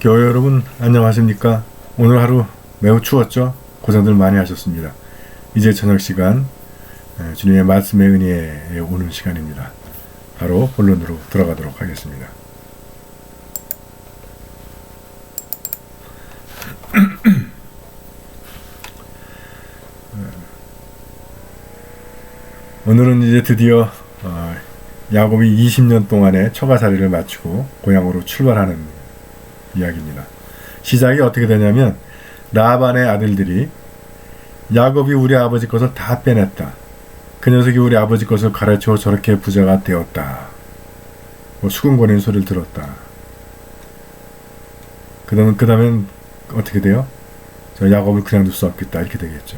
교회 여러분 안녕하십니까? 오늘 하루 매우 추웠죠? 고생들 많이 하셨습니다. 이제 저녁 시간 주님의 말씀의 은혜에 오는 시간입니다. 바로 본론으로 들어가도록 하겠습니다. 오늘은 이제 드디어 야곱이 20년 동안의 처가살이를 마치고 고향으로 출발하는 이야기입니다. 시작이 어떻게 되냐면 라반의 아들들이 야곱이 우리 아버지 것을 다 빼냈다. 그 녀석이 우리 아버지 것을 가르쳐 저렇게 부자가 되었다. 수근거리는 소리를 들었다. 그 다음엔 어떻게 돼요? 저 야곱을 그냥 둘 수 없겠다. 이렇게 되겠죠.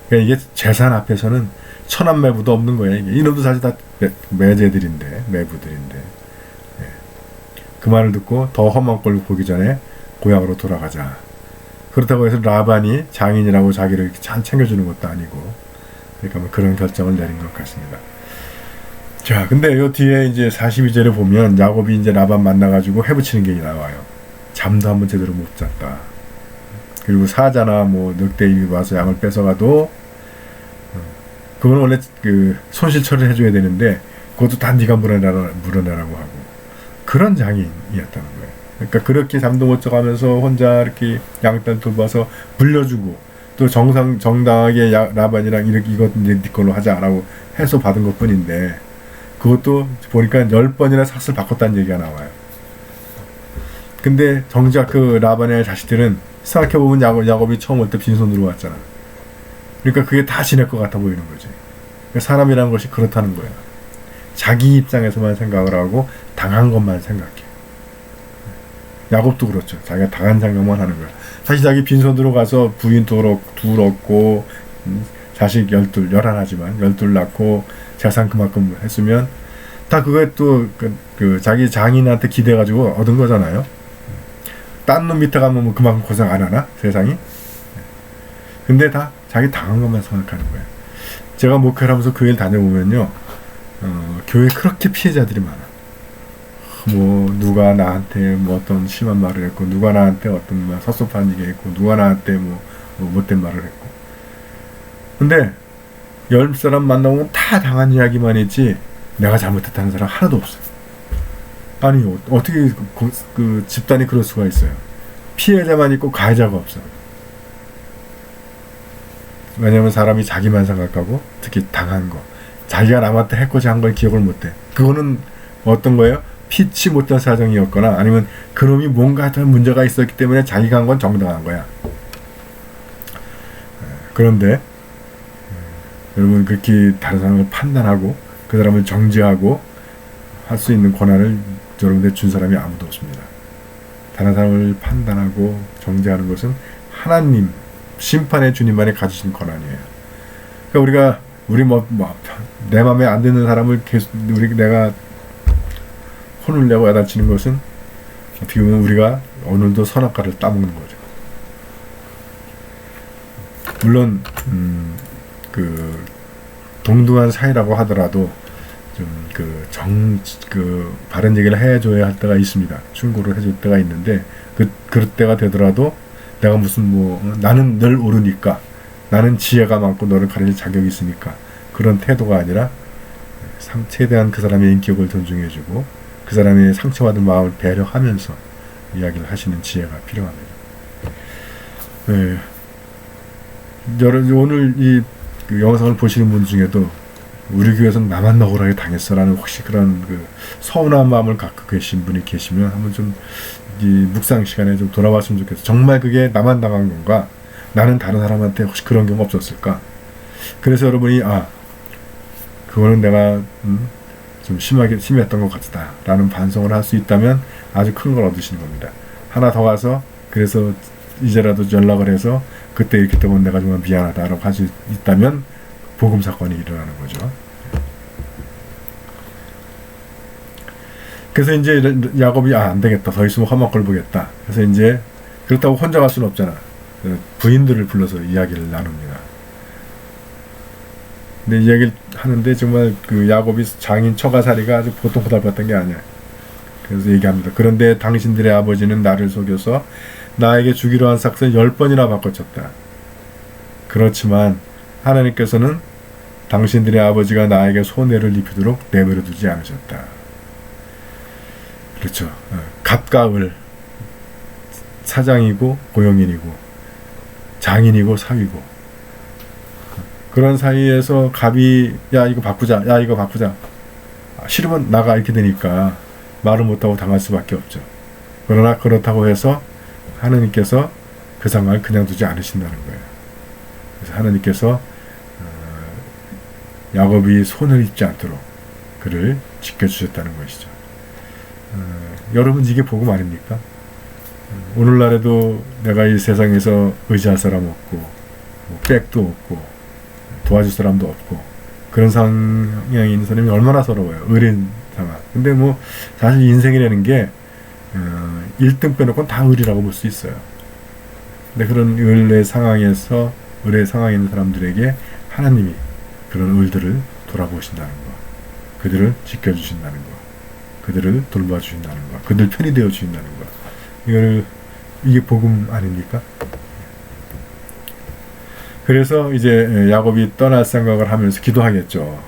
그러니까 이게 재산 앞에서는 천한매부도 없는 거예요. 이놈도 사실 다 매제들인데, 매부들인데. 그 말을 듣고 더 험한 꼴 보기 전에 고향으로 돌아가자. 그렇다고 해서 라반이 장인이라고 자기를 이렇게 잘 챙겨주는 것도 아니고, 그러니까 뭐 그런 결정을 내린 것 같습니다. 자, 근데 요 뒤에 이제 42절에 보면 야곱이 이제 라반 만나가지고 해부치는 게 나와요. 잠도 한번 제대로 못 잤다. 그리고 사자나 뭐 늑대이 와서 양을 뺏어가도 그건 원래 그 손실 처리를 해줘야 되는데 그것도 다 네가 물어내라고 하고 그런 장인이었다는 거예요. 그러니까 그렇게 잠도 못 자가면서 혼자 이렇게 양딸 돌봐서 불려주고 또 정당하게 라반이랑 이것 네 걸로 하자라고 해서 받은 것 뿐인데 그것도 보니까 10번이나 삭슬 바꿨다는 얘기가 나와요. 근데 정작 그 라반의 자식들은 생각해보면 야곱이 처음 올 때 빈손으로 왔잖아. 그러니까 그게 다 지낼 것 같아 보이는 거지. 그러니까 사람이라는 것이 그렇다는 거야. 자기 입장에서만 생각을 하고 당한 것만 생각해. 야곱도 그렇죠. 자기가 당한 생각만 하는 거야. 사실 자기 빈손으로 가서 부인 둘 얻고 자식 11하지만 12 낳고 재산 그만큼 했으면 다 그거에 또 그 자기 장인한테 기대가지고 얻은 거잖아요. 딴 놈 밑에 가면 뭐 그만큼 고생 안 하나? 세상이? 근데 다 자기 당한 것만 생각하는 거예요. 제가 목회를 하면서 교회를 다녀보면요. 교회에 그렇게 피해자들이 많아. 뭐 누가 나한테 뭐 어떤 심한 말을 했고 누가 나한테 어떤 말 섭섭한 얘기 했고 누가 나한테 뭐 못된 말을 했고 근데 10사람 만나보면 다 당한 이야기만 있지 내가 잘못했다는 사람 하나도 없어. 아니 어떻게 그 집단이 그럴 수가 있어요. 피해자만 있고 가해자가 없어. 왜냐면 사람이 자기만 생각하고 특히 당한 거 자기가 남한테 해코지 한 걸 기억을 못해. 그거는 어떤 거예요? 피치 못한 사정이었거나 아니면 그놈이 뭔가 하여튼 문제가 있었기 때문에 자기가 한 건 정당한 거야. 그런데 여러분 그렇게 다른 사람을 판단하고 그 사람을 정죄하고 할 수 있는 권한을 여러분들 준 사람이 아무도 없습니다. 다른 사람을 판단하고 정죄하는 것은 하나님 심판의 주님만이 가지신 권한이에요. 그러니까 우리 내 맘에 안 드는 사람을 계속 내가 혼을 내고 야단치는 것은 어떻게 보면 우리가 오늘도 선악과를 따먹는 거죠. 물론 그 동등한 사이라고 하더라도 좀 바른 얘기를 해줘야 할 때가 있습니다. 충고를 해줄 때가 있는데 그럴 때가 되더라도 내가 나는 늘 옳으니까 나는 지혜가 많고 너를 가르칠 자격이 있으니까 그런 태도가 아니라 최대한 그 사람의 인격을 존중해주고 그 사람의 상처받은 마음을 배려하면서 이야기를 하시는 지혜가 필요합니다. 네. 오늘 이 영상을 보시는 분 중에도 우리 교회에서는 나만 억울하게 당했어라는 혹시 그런 서운한 마음을 갖고 계신 분이 계시면 한번 좀 이 묵상 시간에 좀 돌아봤으면 좋겠어요. 정말 그게 나만 당한 건가? 나는 다른 사람한테 혹시 그런 경우 없었을까? 그래서 여러분이 그거는 내가 좀 심했던 것 같다 라는 반성을 할 수 있다면 아주 큰 걸 얻으시는 겁니다. 하나 더 가서 그래서 이제라도 연락을 해서 그때 이렇게 때문에 내가 정말 미안하다 라고 할 수 있다면 복음 사건이 일어나는 거죠. 그래서 이제 야곱이 안 되겠다. 더 있으면 험한 걸 보겠다. 그래서 이제 그렇다고 혼자 갈 수는 없잖아. 부인들을 불러서 이야기를 나눕니다. 근데 이야기를 하는데 정말 그 야곱이 장인 처가살이가 아주 보통 호달팠던 게 아니야. 그래서 얘기합니다. 그런데 당신들의 아버지는 나를 속여서 나에게 주기로 한 삭을 10번이나 바꿔쳤다. 그렇지만 하나님께서는 당신들의 아버지가 나에게 손해를 입히도록 내버려 두지 않으셨다. 그렇죠. 갑과 을, 사장이고 고용인이고 장인이고 사위고, 그런 사이에서 갑이 야 이거 바꾸자, 야 이거 바꾸자, 싫으면 나가, 이렇게 되니까 말을 못하고 당할 수밖에 없죠. 그러나 그렇다고 해서 하나님께서 그 상황을 그냥 두지 않으신다는 거예요. 그래서 하나님께서 야곱이 손을 입지 않도록 그를 지켜주셨다는 것이죠. 여러분, 이게 복음 아닙니까? 오늘날에도 내가 이 세상에서 의지할 사람 없고, 뭐 백도 없고, 도와줄 사람도 없고, 그런 상황에 있는 사람이 얼마나 서러워요. 의린 상황. 근데 뭐 사실 인생이라는 게 1등 빼놓고는 다 의리라고 볼 수 있어요. 근데 그런 의의 상황에서, 의의 상황에 있는 사람들에게 하나님이 그런 의들을 돌아보신다는 것, 그들을 지켜주신다는 것, 그들을 돌봐주신다는 것, 그들 편이 되어주신다는 것, 이게 복음 아닙니까? 그래서 이제 야곱이 떠날 생각을 하면서 기도하겠죠.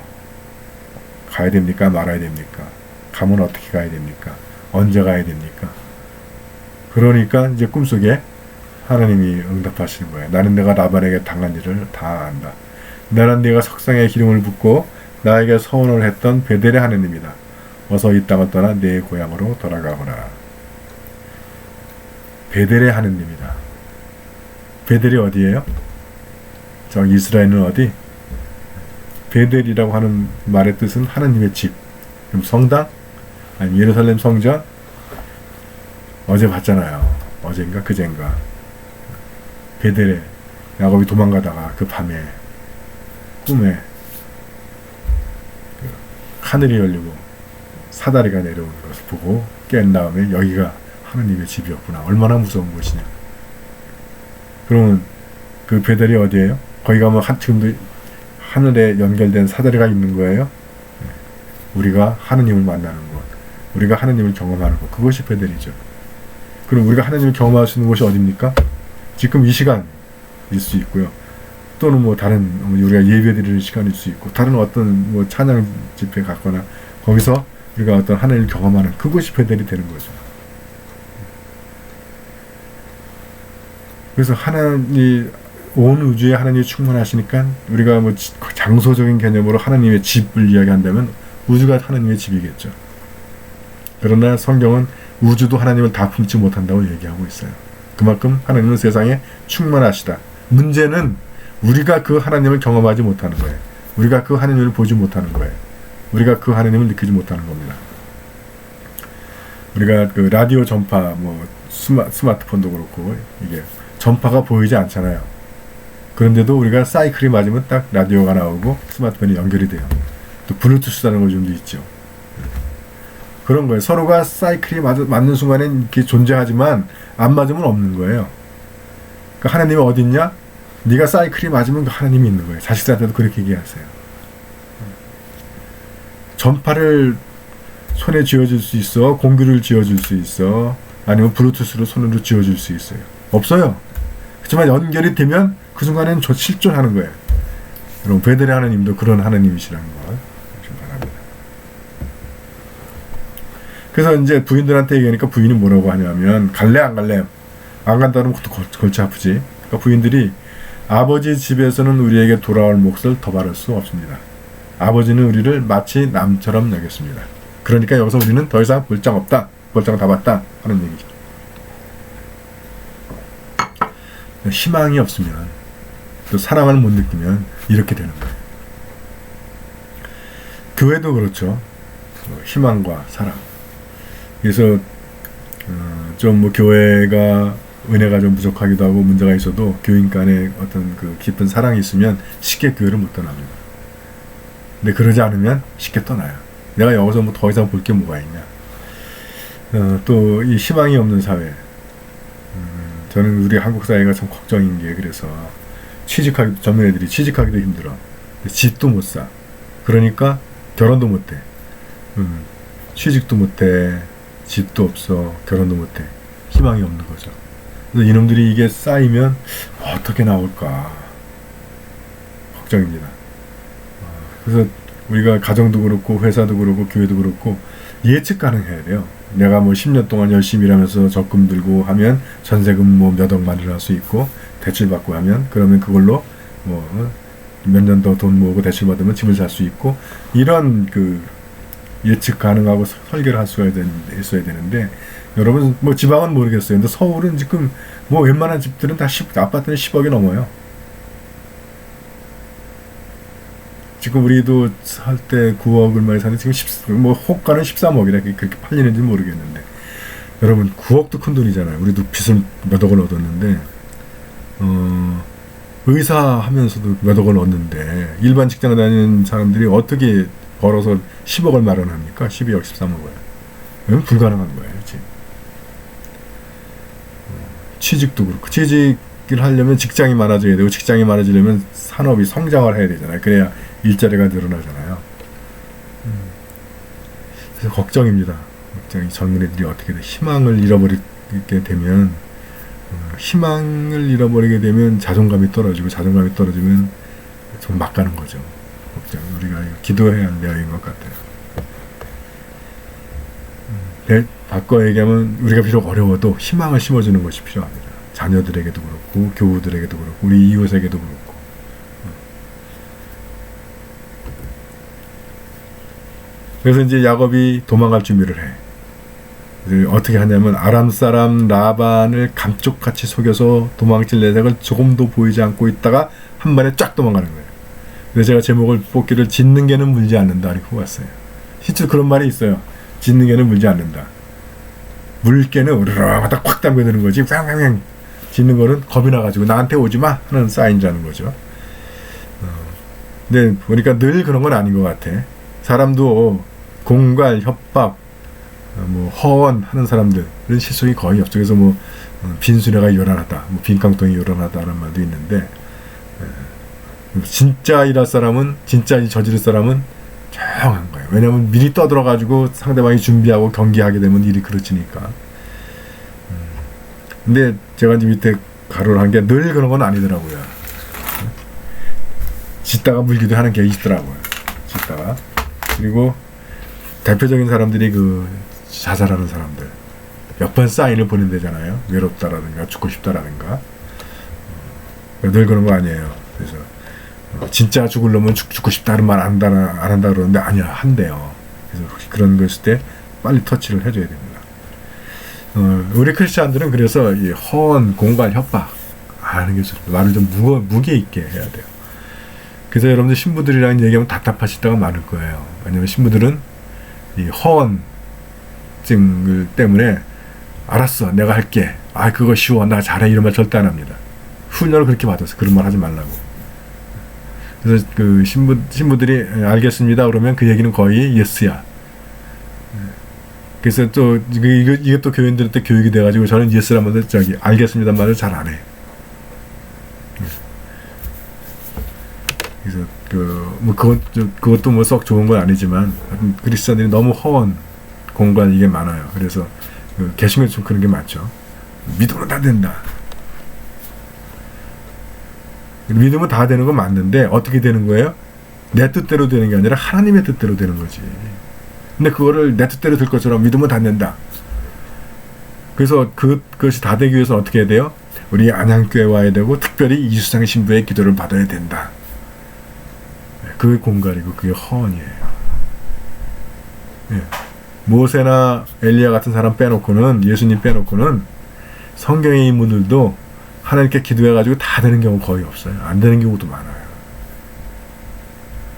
가야 됩니까? 말아야 됩니까? 가면 어떻게 가야 됩니까? 언제 가야 됩니까? 그러니까 이제 꿈속에 하나님이 응답하시는 거예요. 나는 내가 라반에게 당한 일을 다 안다. 나는 네가 석상에 기름을 붓고 나에게 서원을 했던 베델의 하나님이다. 어서 이 땅을 떠나 내 고향으로 돌아가거라. 베델의 하나님이다. 베델이 어디예요? 저 이스라엘은 어디? 베델이라고 하는 말의 뜻은 하나님의 집. 그럼 성당? 아니면 예루살렘 성전? 어제 봤잖아요. 어젠가 그젠가. 베델에 야곱이 도망가다가 그 밤에 꿈에 하늘이 열리고 사다리가 내려오는 것을 보고 깬 다음에 여기가 하나님의 집이었구나. 얼마나 무서운 곳이냐. 그러면 그 베델이 어디예요? 거기 가면 지금도 하늘에 연결된 사다리가 있는 거예요. 우리가 하느님을 만나는 곳, 우리가 하느님을 경험하는 곳, 그것이 베델이죠. 그럼 우리가 하느님을 경험할 수 있는 곳이 어디입니까? 지금 이 시간일 수 있고요. 또는 뭐 다른 우리가 예배드리는 시간일 수 있고, 다른 어떤 뭐 찬양 집회 갔거나 거기서 우리가 어떤 하나님을 경험하는 그것이 베델이 되는 거죠. 그래서 하나님, 온 우주에 하나님이 충만하시니까 우리가 뭐 장소적인 개념으로 하나님의 집을 이야기한다면 우주가 하나님의 집이겠죠. 그러나 성경은 우주도 하나님을 다 품지 못한다고 얘기하고 있어요. 그만큼 하나님은 세상에 충만하시다. 문제는 우리가 그 하나님을 경험하지 못하는 거예요. 우리가 그 하나님을 보지 못하는 거예요. 우리가 그 하나님을 느끼지 못하는 겁니다. 우리가 그 라디오 전파, 뭐 스마트폰도 그렇고 이게 전파가 보이지 않잖아요. 그런데도 우리가 사이클이 맞으면 딱 라디오가 나오고 스마트폰이 연결이 돼요. 또 블루투스라는 거 좀도 있죠. 그런 거예요. 서로가 사이클이 맞는 순간엔 이렇게 존재하지만 안 맞으면 없는 거예요. 그러니까 하나님이 어디 있냐? 네가 사이클이 맞으면 그 하나님이 있는 거예요. 자식들한테도 그렇게 얘기하세요. 전파를 손에 쥐어줄 수 있어, 공규를 쥐어줄 수 있어, 아니면 블루투스로 손으로 쥐어줄 수 있어요. 없어요. 그렇지만 연결이 되면 그 순간에는 실존하는 거예요. 여러분, 베델의 하나님도 그런 하나님이시라는 걸 바랍니다. 그래서 이제 부인들한테 얘기하니까 부인이 뭐라고 하냐면, 갈래 안 갈래? 안 간다면 그것도 골치 아프지. 그러니까 부인들이 아버지 집에서는 우리에게 돌아올 몫을 더 바랄 수 없습니다. 아버지는 우리를 마치 남처럼 여겼습니다. 그러니까 여기서 우리는 더 이상 볼장 없다. 볼장 다 봤다. 하는 얘기죠. 희망이 없으면, 또 사랑을 못 느끼면 이렇게 되는 거예요. 교회도 그렇죠. 희망과 사랑. 그래서 좀 뭐 교회가 은혜가 좀 부족하기도 하고 문제가 있어도 교인 간에 어떤 그 깊은 사랑이 있으면 쉽게 교회를 못 떠납니다. 근데 그러지 않으면 쉽게 떠나요. 내가 여기서 뭐 더 이상 볼 게 뭐가 있냐. 또 이 희망이 없는 사회. 저는 우리 한국 사회가 참 걱정인 게, 그래서 젊은 애들이 취직하기도 힘들어. 집도 못 사. 그러니까 결혼도 못 해. 취직도 못 해. 집도 없어, 결혼도 못해, 희망이 없는 거죠. 그래서 이놈들이 이게 쌓이면 어떻게 나올까 걱정입니다. 그래서 우리가 가정도 그렇고 회사도 그렇고 교회도 그렇고 예측 가능해야 돼요. 내가 뭐 10년 동안 열심히 일하면서 적금 들고 하면 전세금 뭐 몇 억만 일할 수 있고 대출 받고 하면 그러면 그걸로 뭐 몇 년 더 돈 모으고 대출 받으면 집을 살 수 있고 이런 그 예측 가능하고 설계를 할 수가 있어야 되는데 여러분 뭐 지방은 모르겠어요. 근데 서울은 지금 뭐 웬만한 집들은 다 아파트는 10억이 넘어요. 지금 우리도 살 때 9억 얼마에 사는데 지금 뭐 호가는 13억이라 그렇게 팔리는지 모르겠는데 여러분 9억도 큰 돈이잖아요. 우리도 빚을 몇 억을 얻었는데 의사 하면서도 몇 억을 얻는데 일반 직장 다니는 사람들이 어떻게 벌어서 10억을 마련합니까? 12억, 13억을. 이건 불가능한 거예요. 지금. 취직도 그렇고 취직을 하려면 직장이 많아져야 되고 직장이 많아지려면 산업이 성장을 해야 되잖아요. 그래야 일자리가 늘어나잖아요. 그래서 걱정입니다. 걱정이 젊은이들이 어떻게 돼. 희망을 잃어버리게 되면 자존감이 떨어지면 좀 막 가는 거죠. 걱정. 우리가 기도해야 할 내용인 것 같아요. 바꿔 얘기하면 우리가 비록 어려워도 희망을 심어주는 것이 필요합니다. 자녀들에게도 그렇고 교우들에게도 그렇고 우리 이웃에게도 그렇고. 그래서 이제 야곱이 도망갈 준비를 해. 어떻게 하냐면 아람 사람 라반을 감쪽같이 속여서 도망칠 내색을 조금도 보이지 않고 있다가 한 번에 쫙 도망가는 거예요. 그래서 제가 제목을 뽑기를 짓는 개는 물지 않는다 이렇게 뽑았어요. 실제로 그런 말이 있어요. 짓는 개는 물지 않는다. 물개는 으르르 꽉 담겨드는 거지. 팡팡팡 짓는 거는 겁이 나가지고 나한테 오지마 하는 사인이라는 거죠. 근데 보니까 늘 그런 건 아닌 것 같아. 사람도 공갈, 협박, 뭐 허언 하는 사람들은 실속이 거의 없죠. 그래서 뭐 빈수레가 요란하다, 뭐 빈깡통이 요란하다라는 말도 있는데 진짜 일할 사람은 진짜 저지를 사람은 조용한 거예요. 왜냐하면 미리 떠들어가지고 상대방이 준비하고 경기하게 되면 일이 그렇지니까. 근데 제가 이제 밑에 가로를 한 게 늘 그런 건 아니더라고요. 짓다가 물기도 하는 게 있더라고요. 짓다가. 그리고 대표적인 사람들이 그 자살하는 사람들 몇 번 사인을 보낸대잖아요. 외롭다라든가 죽고 싶다라든가. 늘 그런 거 아니에요. 그래서 진짜 죽을 놈은 죽고 싶다는 말 안 한다 그러는데 아니야 한대요. 그래서 혹시 그런 거 있을 때 빨리 터치를 해줘야 됩니다. 우리 크리스찬들은 그래서 이 허언, 공갈, 협박 하는 게 말을 좀 무게 있게 해야 돼요. 그래서 여러분들 신부들이랑 얘기하면 답답하실 때가 많을 거예요. 왜냐면 신부들은 이 허언증 때문에 알았어 내가 할게 그거 쉬워 나 잘해 이런 말 절대 안 합니다. 훈련을 그렇게 받아서 그런 말 하지 말라고. 그래서 그 신부들이 알겠습니다 그러면 그 얘기는 거의 예스야. 그래서 또 이게 또 교인들한테 교육이 돼가지고 저는 예스란 말을 알겠습니다 말을 잘 안 해. 그래서 뭐 그것도 뭐 썩 좋은 건 아니지만 크리스천들이 너무 허언 공간 이게 많아요. 그래서 개신교 좀 그런 게 많죠. 믿음으로 다 된다. 믿음은 다 되는 건 맞는데 어떻게 되는 거예요? 내 뜻대로 되는 게 아니라 하나님의 뜻대로 되는 거지. 근데 그거를 내 뜻대로 될 것처럼 믿으면 다 된다. 그래서 그것이 다 되기 위해서 어떻게 해야 돼요? 우리 안양교회 와야 되고 특별히 이수상 신부의 기도를 받아야 된다. 그게 공갈이고 그게 허언이에요. 예. 모세나 엘리야 같은 사람 빼놓고는 예수님 빼놓고는 성경의 인물들도 하나님께 기도해가지고 다 되는 경우 거의 없어요. 안 되는 경우도 많아요.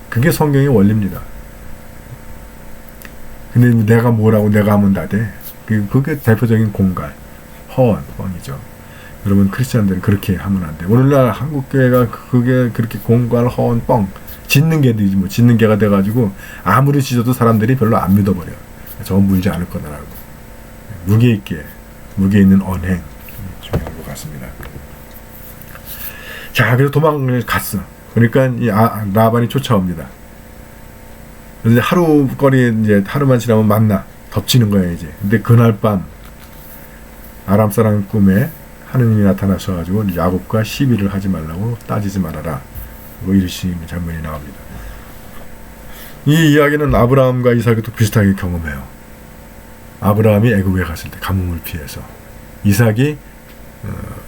그게 성경의 원리입니다. 근데 내가 뭐라고 내가 하면 다 돼. 그게 대표적인 공갈, 허언, 뻥이죠. 여러분 크리스찬들은 그렇게 하면 안 돼. 오늘날 한국교회가 그게 그렇게 공갈, 허언, 뻥 짓는 개들이지 뭐 짓는 개가 돼가지고 아무리 짖어도 사람들이 별로 안 믿어버려. 저건 물지 않을 거다라고. 무게 있는 언행 중요한 것 같습니다. 자, 그래서 도망을 갔어. 그러니까 이 라반이 쫓아옵니다. 그래서 하루 거리 이제 하루만 지나면 만나. 덮치는 거야 이제. 근데 그날 밤 아람 사람 꿈에 하느님이 나타나셔가지고 야곱과 시비를 하지 말라고, 따지지 말아라, 뭐 이러시는 장면이 나옵니다. 이 이야기는 아브라함과 이삭도 비슷하게 경험해요. 아브라함이 애굽에 갔을 때 가뭄을 피해서, 이삭이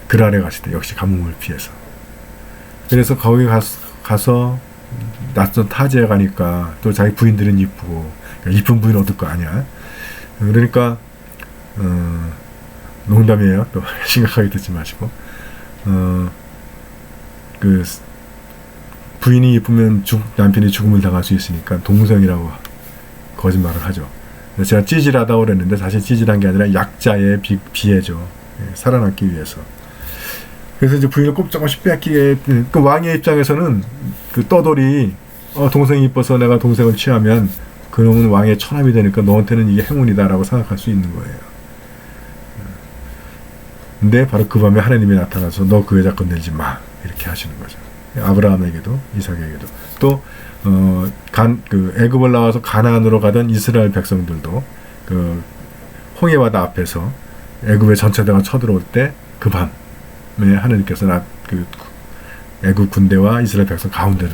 그랄에 갔을 때 역시 가뭄을 피해서. 그래서 거기 가서 낯선 타지에 가니까 또 자기 부인들은 이쁘고, 이쁜 부인 얻을 거 아니야. 그러니까 농담이에요. 또 심각하게 듣지 마시고, 그 부인이 이쁘면 남편이 죽음을 당할 수 있으니까 동성이라고 거짓말을 하죠. 제가 찌질하다고 그랬는데 사실 찌질한 게 아니라 약자의 비애죠. 살아남기 위해서. 그래서 이제 부인을 꼼짝없이 뺏기게, 그 왕의 입장에서는 그 떠돌이 동생이 이뻐서 내가 동생을 취하면 그놈은 왕의 처남이 되니까 너한테는 이게 행운이다라고 생각할 수 있는 거예요. 근데 바로 그 밤에 하나님이 나타나서 너 그 여자 건들지 마, 이렇게 하시는 거죠. 아브라함에게도 이삭에게도. 또 그 애굽을 나와서 가나안으로 가던 이스라엘 백성들도 그 홍해 바다 앞에서 애굽의 전체대가 쳐들어올 때 그 밤에 하나님께서 그 애굽 군대와 이스라엘 백성 가운데를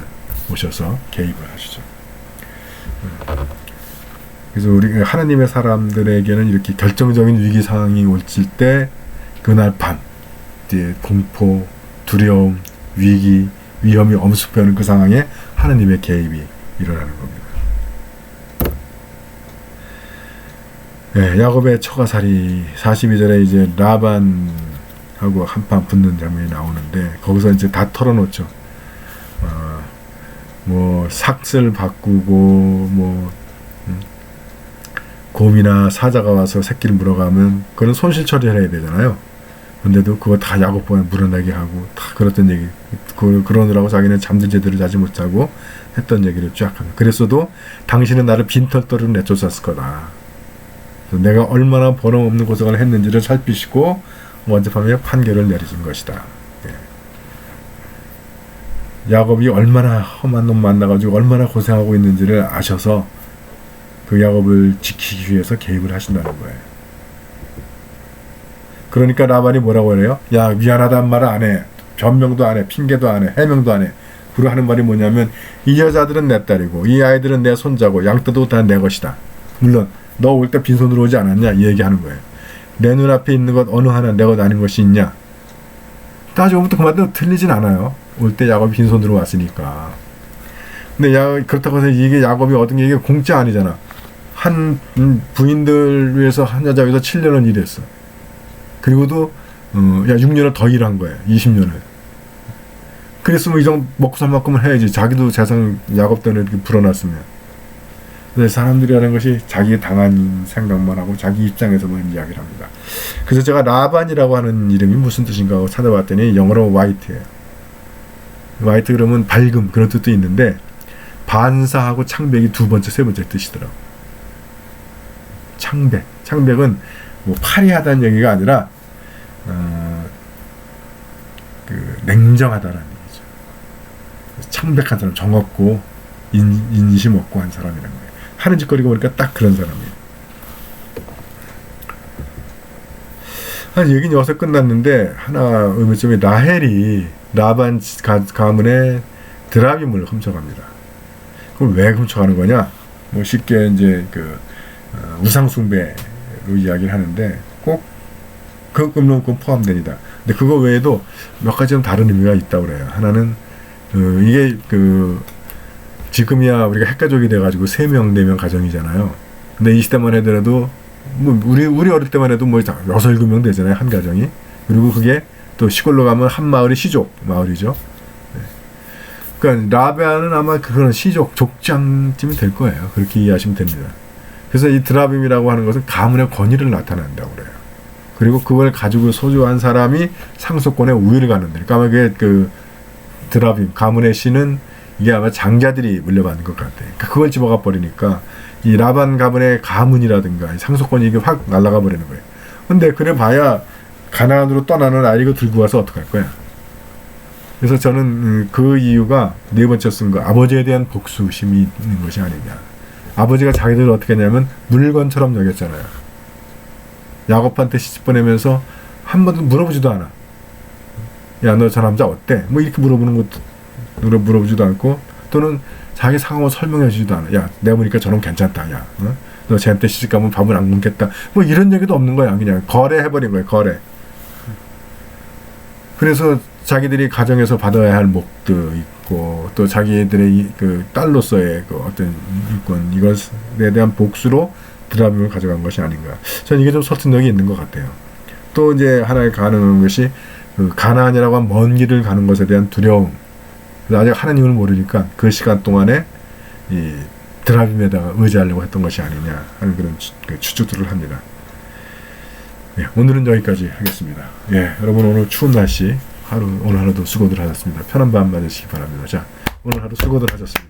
오셔서 개입을 하시죠. 그래서 우리 하나님의 사람들에게는 이렇게 결정적인 위기 상황이 올질 때 그날 밤 이제 공포, 두려움, 위기, 위험이 엄습하는 그 상황에 하나님의 개입이 일어나는 겁니다. 네, 야곱의 처가살이 42절에 이제 라반하고 한판 붙는 장면이 나오는데, 거기서 이제 다 털어놓죠. 뭐 삭슬 바꾸고 곰이나 사자가 와서 새끼를 물어가면 그건 손실 처리를 해야 되잖아요. 근데도 그거 다 야곱 보면 물어나게 하고 다 그랬던 얘기, 그러느라고 자기는 잠도 제대로 자지 못하고 했던 얘기를 쫙 합니다. 그랬어도 당신은 나를 빈털터리로 내쫓았을 거다. 내가 얼마나 번영없는 고생을 했는지를 살피시고 어젯밤에 판결을 내리신 것이다. 야곱이 얼마나 험한 놈 만나가지고 얼마나 고생하고 있는지를 아셔서 그 야곱을 지키기 위해서 개입을 하신다는 거예요. 그러니까 라반이 뭐라고 해요? 야, 미안하다는 말을 안 해. 변명도 안 해. 핑계도 안 해. 해명도 안 해. 그리고 하는 말이 뭐냐면, 이 여자들은 내 딸이고 이 아이들은 내 손자고 양떼도 다 내 것이다. 물론 너 올 때 빈손으로 오지 않았냐, 이 얘기하는 거예요. 내 눈앞에 있는 것 어느 하나 내 것 아닌 것이 있냐. 따지고 보면 그 말도 틀리진 않아요. 올 때 야곱이 빈손으로 왔으니까. 근데 그렇다고 해서 이게 야곱이 얻은 게 이게 공짜 아니잖아. 한 부인들 위해서, 한 여자 위해서 7년을 일했어. 그리고도 6년을 더 일한 거예요. 20년을. 그랬으면 이 정도 먹고 살 만큼은 해야지. 자기도 재산 야곱 때는 이렇게 불어났으면. 근데 사람들이 하는 것이 자기 당한 생각만 하고 자기 입장에서만 이야기를 합니다. 그래서 제가 라반이라고 하는 이름이 무슨 뜻인가 하고 찾아봤더니 영어로 화이트예요. 화이트 그러면 밝음, 그런 뜻도 있는데 반사하고 창백이 두 번째, 세 번째 뜻이더라고. 창백은 뭐 파리하다는 얘기가 아니라 그 냉정하다라는 얘기죠. 창백한 사람, 정없고 인심 없고 한 사람이라는 거예요. 하는 짓거리가 보니까 딱 그런 사람이에요. 얘기는 여기서 끝났는데 하나 의문점이, 라헬이 라반 가문의 드라빔을 훔쳐갑니다. 그럼 왜 훔쳐가는 거냐? 뭐 쉽게 이제 우상숭배로 이야기를 하는데 꼭 그 금융권 포함됩니다. 근데 그거 외에도 몇 가지 좀 다른 의미가 있다고 그래요. 하나는 이게 지금이야 우리가 핵가족이 돼가지고 3명, 4명 가정이잖아요. 근데 이 시대만 해더라도 뭐 우리 어릴 때만 해도 뭐 6, 7명 되잖아요, 한 가정이. 그리고 그게 또 시골로 가면 한 마을이 시족 마을이죠. 네. 그러니까 라반은 아마 그런 시족 족장쯤이 될 거예요. 그렇게 이해하시면 됩니다. 그래서 이 드라빔이라고 하는 것은 가문의 권위를 나타낸다고 그래요. 그리고 그걸 가지고 소유한 사람이 상속권의 우위를 갖는다. 그러니까 아마 그게 드라빔, 가문의 씨는 이게 아마 장자들이 물려받는 것 같아요. 그러니까 그걸 집어가 버리니까 이 라반 가문의 가문이라든가 상속권이 이게 확 날아가 버리는 거예요. 근데 그래 봐야 가나안으로 떠나는 아이가 들고 와서 어떡할 거야. 그래서 저는 그 이유가 네 번째 쓴 거, 아버지에 대한 복수심이 있는 것이 아니냐. 아버지가 자기들을 어떻게 했냐면 물건처럼 여겼잖아요. 야곱한테 시집 보내면서 한 번도 물어보지도 않아. 야, 너 저 남자 어때? 뭐 이렇게 물어보는 것도 물어보지도 않고, 또는 자기 상황을 설명해 주지도 않아. 야, 내가 보니까 저놈 괜찮다. 야, 너 쟤한테 시집 가면 밥은 안 굶겠다. 뭐 이런 얘기도 없는 거야. 그냥 거래해버린 거야. 거래. 그래서 자기들이 가정에서 받아야 할 몫도 있고, 또 자기들의 그 딸로서의 그 어떤 일권, 이것에 대한 복수로 드라빔을 가져간 것이 아닌가. 저는 이게 좀 설득력이 있는 것 같아요. 또 이제 하나의 가능한 것이 그 가나안이라고 한 먼 길을 가는 것에 대한 두려움. 아직 하나님을 모르니까 그 시간 동안에 이 드라빔에다가 의지하려고 했던 것이 아니냐 하는 그런 추측들을 합니다. 예, 오늘은 여기까지 하겠습니다. 예, 여러분 오늘 추운 날씨 오늘 하루도 수고들 하셨습니다. 편한 밤 맞으시기 바랍니다. 자, 오늘 하루 수고들 하셨습니다.